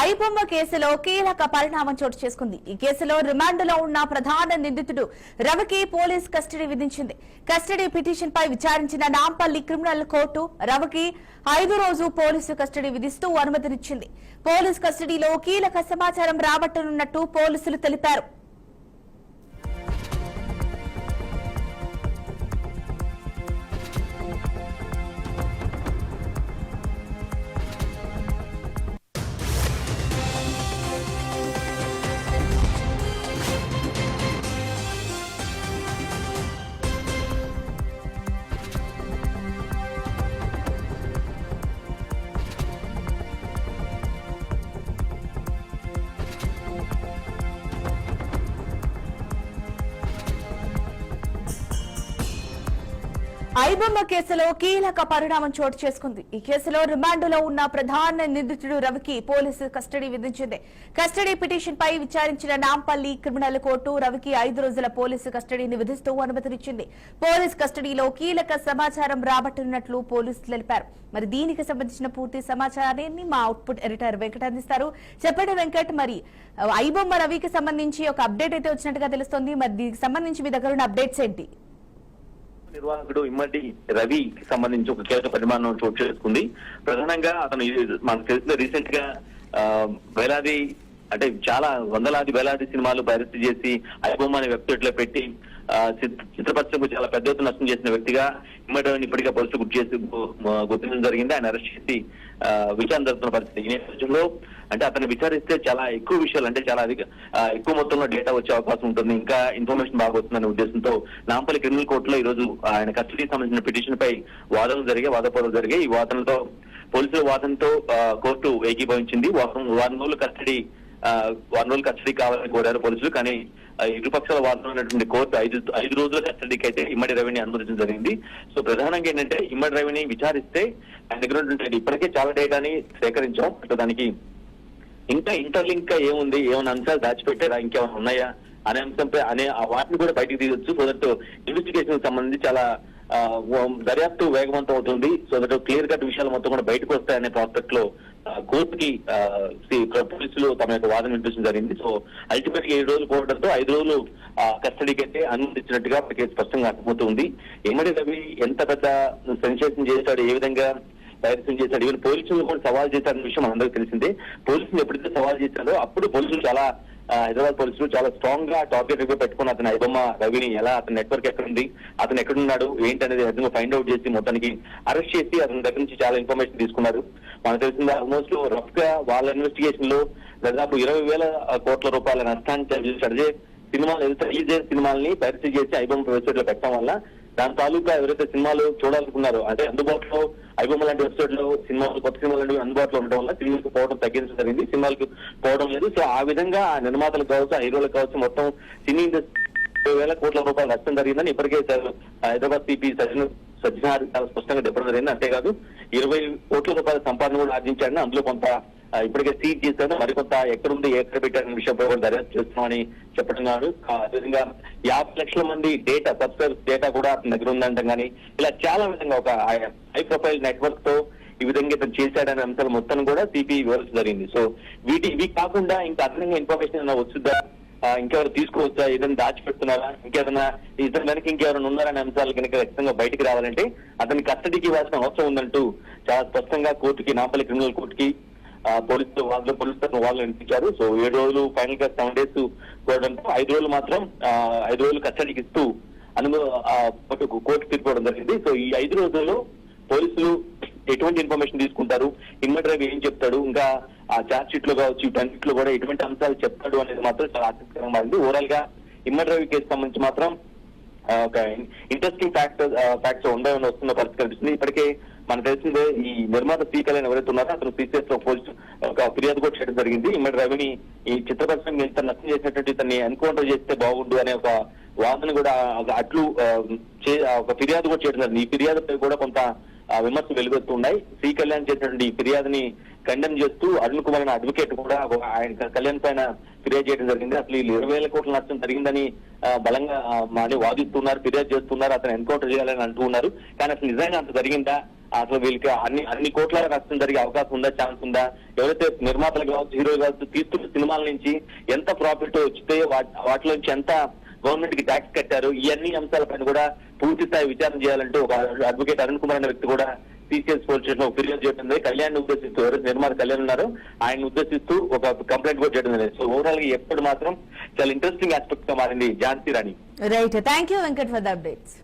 ఐబొమ్మ కేసులో కీలక పరిణామం చోటు చేసుకుంది. ఈ కేసులో రిమాండ్లో ఉన్న ప్రధాన నిందితుడు రవికి పోలీస్ కస్టడీ విధించింది. కస్టడీ పిటిషన్ పై విచారించిన నాంపల్లి క్రిమినల్ కోర్టు రవికి 5 రోజు పోలీసు కస్టడీ విధిస్తూ అనుమతినిచ్చింది. పోలీస్ కస్టడీలో కీలక సమాచారం రాబట్టనున్నట్టు పోలీసులు తెలిపారు. ఐబొమ్మ కేసులో కీలక పరిణామం చోటు చేసుకుంది. ఈ కేసులో రిమాండ్లో ఉన్న ప్రధాన నిందితుడు రవికి పోలీసు కస్టడీ విధించింది. కస్టడీ పిటిషన్ పై విచారించిన నాంపల్లి క్రిమినల్ కోర్టు రవికి 5 రోజుల పోలీసు కస్టడీని విధిస్తూ అనుమతినిచ్చింది. పోలీస్ కస్టడీలో కీలక సమాచారం రాబట్టనున్నట్లు పోలీసులు తెలిపారు. మరి దీనికి సంబంధించిన పూర్తి సమాచారాన్ని మా అవుట్పుట్ ఎడిటర్ వెంకట్ అందిస్తారు. చెప్పండి వెంకట్, మరి ఐబొమ్మ రవికి సంబంధించి ఒక అప్డేట్ అయితే వచ్చినట్టుగా తెలుస్తోంది. మరి దీనికి సంబంధించి మీ దగ్గర ఉన్న అప్డేట్స్ ఏంటి? నిర్వాహకుడు ఇమ్మడి రవికి సంబంధించి ఒక కీలక పరిమాణం చోటు చేసుకుంది. ప్రధానంగా అతను మనకు తెలిసిన రీసెంట్ గా వేలాది అంటే చాలా వేలాది సినిమాలు పైరసీ చేసి ఐబొమ్మ అనే వెబ్సైట్ లో పెట్టి చిత్రపరిశ్రమకు చాలా పెద్ద ఎత్తున నష్టం చేసిన వ్యక్తిగా ఇమ్మడి రవిని ఇప్పటికే పోలీసులు గుర్తించడం జరిగింది. ఆయన అరెస్ట్ చేసి విచారణ జరుగుతున్న పరిస్థితి. ఈ నేపథ్యంలో అంటే అతన్ని విచారిస్తే చాలా ఎక్కువ విషయాలు అంటే చాలా ఎక్కువ మొత్తంలో డేటా వచ్చే అవకాశం ఉంటుంది, ఇంకా ఇన్ఫర్మేషన్ బాగా వస్తుందనే ఉద్దేశంతో నాంపల్లి క్రిమినల్ కోర్టులో ఈ రోజు ఆయన కస్టడీకి సంబంధించిన పిటిషన్ పై వాదనలు జరిగాయి. ఈ వాదనలతో పోలీసుల వాదనతో కోర్టు ఏకీభవించింది. వారం రోజులు కస్టడీ కావాలని కోరారు పోలీసులు. కానీ ఇరుపక్షాల వాదన ఉన్నటువంటి కోర్టు 5 రోజుల కస్టడీకి అయితే ఇమ్మడి రవిని అనుమతించడం జరిగింది. సో ప్రధానంగా ఏంటంటే ఇమ్మడి రవిని విచారిస్తే ఆయన దగ్గర ఉన్నటువంటి ఇప్పటికే చాలా డేటాని సేకరించాం. అంటే దానికి ఇంకా ఇంటర్లింక్ ఏముంది, ఏమైనా అంశాలు దాచిపెట్టారా, ఇంకేమైనా ఉన్నాయా అనే అంశంపై వాటిని కూడా బయటకు తీయొచ్చు. సో దట్ ఇన్వెస్టిగేషన్ సంబంధించి చాలా దర్యాప్తు వేగవంతం అవుతుంది. సో దట్ క్లియర్ కట్ విషయాలు మొత్తం కూడా బయటకు వస్తాయనే ప్రాస్పెక్ట్ లో కోర్టుకి పోలీసులు తమ యొక్క వాదన వినిపించడం జరిగింది. సో అల్టిమేట్ గా 7 రోజులు పోవడంతో 5 రోజులు కస్టడీకి అయితే అనుమతించినట్టుగా స్పష్టంగా అర్థమవుతుంది. ఇమ్మడి రవి ఎంత పెద్ద సెన్సేషన్ చేశాడు, ఏ విధంగా ప్రయత్నం చేశాడు, ఈవెన్ పోలీసులు కూడా సవాల్ చేశారన్న విషయం అందరికీ తెలిసిందే. పోలీసులు ఎప్పుడైతే సవాల్ చేశారో అప్పుడు పోలీసులు చాలా హైదరాబాద్ పోలీసులు చాలా స్ట్రాంగ్ గా టార్గెట్ గా పెట్టుకుని అతని ఐబొమ్మ రవిని ఎలా, అతని నెట్వర్క్ ఎక్కడుంది, అతను ఎక్కడున్నాడు ఏంటి అనేది అతను ఫైండ్ అవుట్ చేసి మొత్తానికి అరెస్ట్ చేసి అతని దగ్గర నుంచి చాలా ఇన్ఫర్మేషన్ తీసుకున్నారు. మనకు తెలిసింది ఆల్మోస్ట్ రఫ్ గా వాళ్ళ ఇన్వెస్టిగేషన్ లో దాదాపు 20,000 కోట్ల రూపాయల నష్టాన్ని సరిచే సినిమాలు ఏదైతే రిలీజ్ అయిన సినిమాలని పరిస్థితి చేసి ఐబొమ్మ వెబ్సైట్ లో పెట్టడం వల్ల దాని తాలూకా ఎవరైతే సినిమాలు చూడాలనుకున్నారో అంటే అందుబాటులో ఐబొమ్మ లాంటి వెబ్సైట్ లో కొత్త సినిమాలు లాంటివి అందుబాటులో ఉండడం వల్ల సినిమాలకు పోవడం తగ్గించడం జరిగింది, సినిమాలకు పోవడం లేదు. సో ఆ విధంగా ఆ నిర్మాతలకు కావచ్చు, హీరోలకు కావచ్చు, మొత్తం సినీ ఇండస్ట్రీ 20,000 కోట్ల రూపాయలు నష్టం జరిగిందని ఇప్పటికే హైదరాబాద్ సిపి సజ్జనార్ చాలా స్పష్టంగా చెప్పడం జరిగింది. అంతేకాదు 20 కోట్ల రూపాయల సంపాదన కూడా ఆర్జించాడని, అందులో కొంత ఇప్పటికే సీజ్ చేశారు, మరికొంత ఎక్కడుంది ఎక్కడ పెట్టారనే విషయంపై కూడా దర్యాప్తు చేస్తున్నామని చెప్పడం కాదు. అదేవిధంగా 50 లక్షల మంది సబ్స్క్రైబర్స్ డేటా కూడా దగ్గర ఉందంటాం. కానీ ఇలా చాలా విధంగా ఒక హై ప్రొఫైల్ నెట్వర్క్ తో ఈ విధంగా ఇతను చేశాడనే అంశాలు మొత్తం కూడా సిపి వివరించడం జరిగింది. సో ఇవి కాకుండా ఇంకా అదనంగా ఇన్ఫర్మేషన్ ఏమైనా వచ్చుద్దా, ఇంకెవరు తీసుకోవచ్చా, ఏదైనా దాచిపెడుతున్నారా, ఇంకేదైనా ఇతను వెనక ఇంకెవరైనా ఉన్నారనే అంశాలు కనుక ఖచ్చితంగా బయటికి రావాలంటే అతని కస్టడీకి ఇవ్వాల్సిన అవసరం ఉందంటూ చాలా స్పష్టంగా కోర్టుకి, నాంపల్లి క్రిమినల్ కోర్టుకి పోలీసు వాళ్ళు వినిపించారు. సో 7 రోజులు ఫైనల్ గా 7 డేస్ కోరడంతో 5 రోజులు మాత్రం 5 రోజులు కస్టడీకి ఇస్తూ కోర్టు తీర్పుకోవడం జరిగింది. సో ఈ 5 రోజుల్లో పోలీసులు ఎటువంటి ఇన్ఫర్మేషన్ తీసుకుంటారు, ఇమ్మడి రవి ఏం చెప్తాడు, ఇంకా ఆ ఛార్జ్ షీట్ లో కావచ్చు వీటన్నిటిలో కూడా ఎటువంటి అంశాలు చెప్తాడు అనేది మాత్రం చాలా ఆసక్తికరంగా ఉంది. ఓవరాల్ గా ఇమ్మడి రవి కేసు సంబంధించి మాత్రం ఒక ఇంట్రెస్టింగ్ ఫ్యాక్ట్స్ ఉండవని వస్తున్న పరిస్థితి కనిపిస్తుంది. ఇప్పటికే మనకు తెలిసిందే ఈ నిర్మాత శ్రీకళ్యాణ్ ఎవరైతే ఉన్నారో అతను సీసీఎస్ లో ఒక ఫిర్యాదు కూడా చేయడం జరిగింది. ఇమ్మడి రవిని ఈ చిత్ర పరిశ్రమ ఇంత నష్టం చేసినటువంటి ఇతన్ని ఎన్కౌంటర్ చేస్తే బాగుండు అనే ఒక వాదన కూడా అట్లు ఒక ఫిర్యాదు కూడా చేయడం జరిగింది. ఈ ఫిర్యాదుపై కూడా కొంత విమర్శలు వెలువెత్తున్నాయి. శ్రీకళ్యాణ్ చేసినటువంటి ఈ ఫిర్యాదుని ఖండన చేస్తూ అరుణ్ కుమార్ అనే అడ్వకేట్ కూడా ఆయన కళ్యాణ్ పైన ఫిర్యాదు చేయడం జరిగింది. అసలు 20,000 కోట్ల నష్టం జరిగిందని బలంగా వాదిస్తున్నారు, ఫిర్యాదు చేస్తున్నారు, అతను ఎన్కౌంటర్ చేయాలని అంటూ ఉన్నారు. కానీ అసలు నిజంగా అంత జరిగిందా, అసలు వీళ్ళకి అన్ని కోట్ల నష్టం జరిగే అవకాశం ఉందా, ఛాన్స్ ఉందా, ఎవరైతే నిర్మాతలు కావచ్చు, హీరోలు కావచ్చు, తీస్తున్న సినిమాల నుంచి ఎంత ప్రాఫిట్ వచ్చితే వాటిలో నుంచి ఎంత గవర్నమెంట్ కి ట్యాక్స్ కట్టారు, ఈ అన్ని అంశాలపైన కూడా పూర్తి స్థాయి విచారణ చేయాలంటూ ఒక అడ్వకేట్ అరుణ్ కుమార్ అనే వ్యక్తి కూడా సిసిఎస్ పోలీస్ స్టేషన్ ఒక ఫిర్యాదు చేయడం జరిగింది. కళ్యాణ్ ఉద్దేశిస్తూ, ఎవరైతే నిర్మాత కళ్యాణ్ ఉన్నారో ఆయన ఉద్దేశిస్తూ ఒక కంప్లైంట్ కూడా చేయడం జరిగింది. సో ఓవరాల్ గా ఎప్పుడు మాత్రం చాలా ఇంట్రెస్టింగ్ ఆస్పెక్ట్ గా మారింది Jhansi Rani. Right, thank you Venkat for the updates.